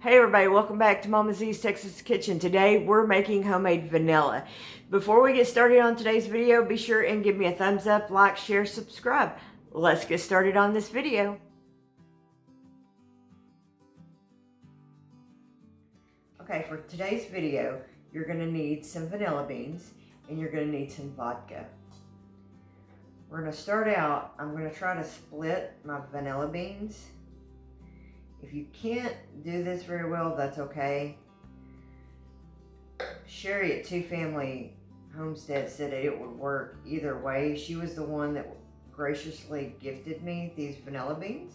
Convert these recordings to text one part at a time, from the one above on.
Hey everybody, welcome back to Mama Z's Texas Kitchen. Today we're making homemade vanilla. Before we get started on today's video, be sure and give me a thumbs up, like, share, subscribe. Let's get started on this video. Okay, for today's video, you're going to need some vanilla beans and you're going to need some vodka. We're going to start out, I'm going to try to split my vanilla beans. If you can't do this very well, that's okay. Sherrie at Two Family Homestead said that it would work either way. She was the one that graciously gifted me these vanilla beans.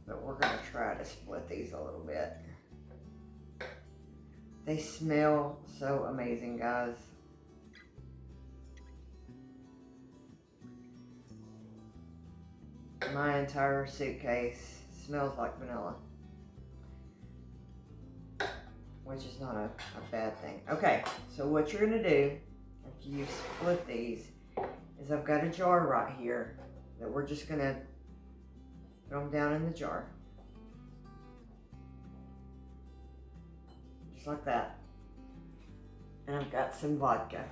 But we're going to try to split these a little bit. They smell so amazing, guys. My entire suitcase smells like vanilla, which is not a bad thing. Okay, so what you're gonna do after you split these is I've got a jar right here that we're just gonna put them down in the jar. Just like that. And I've got some vodka.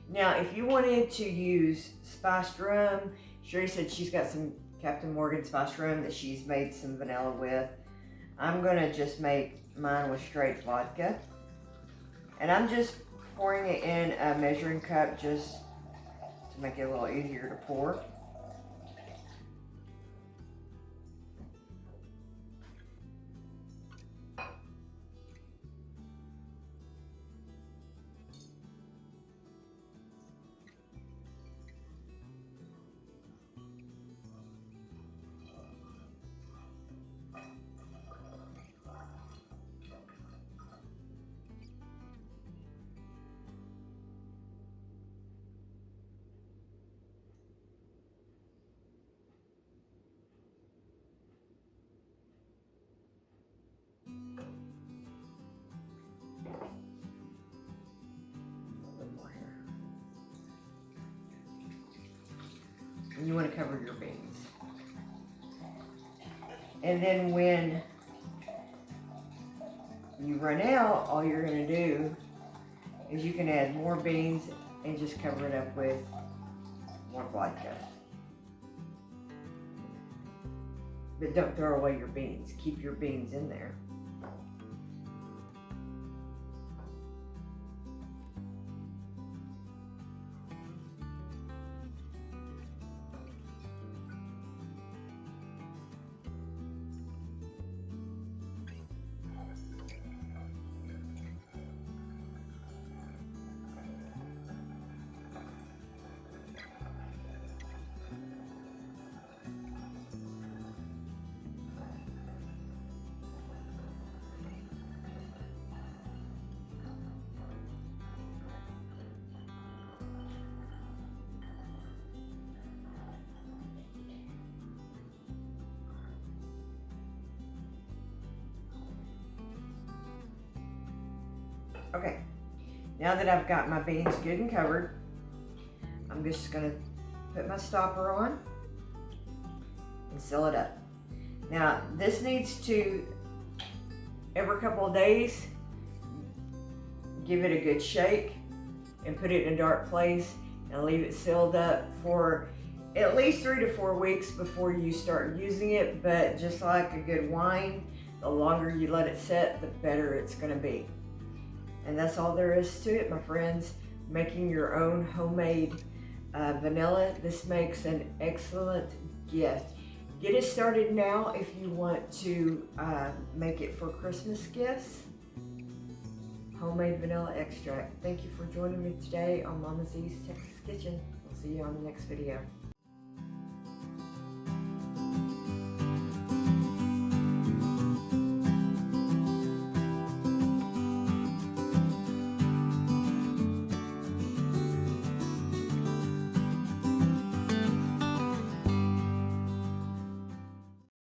Now, if you wanted to use spiced rum, Sherrie said she's got some Captain Morgan spiced rum that she's made some vanilla with. I'm gonna just make mine with straight vodka. And I'm just pouring it in a measuring cup just to make it a little easier to pour. And you want to cover your beans. And then when you run out, all you're going to do is you can add more beans and just cover it up with more vodka. But don't throw away your beans. Keep your beans in there. Okay, now that I've got my beans good and covered, I'm just gonna put my stopper on and seal it up. Now, this needs to, every couple of days, give it a good shake and put it in a dark place and leave it sealed up for at least 3 to 4 weeks before you start using it. But just like a good wine, the longer you let it set, the better it's gonna be. And that's all there is to it, my friends. Making your own homemade vanilla. This makes an excellent gift. Get it started now if you want to make it for Christmas gifts. Homemade vanilla extract. Thank you for joining me today on Mama Z's Texas Kitchen. We'll see you on the next video.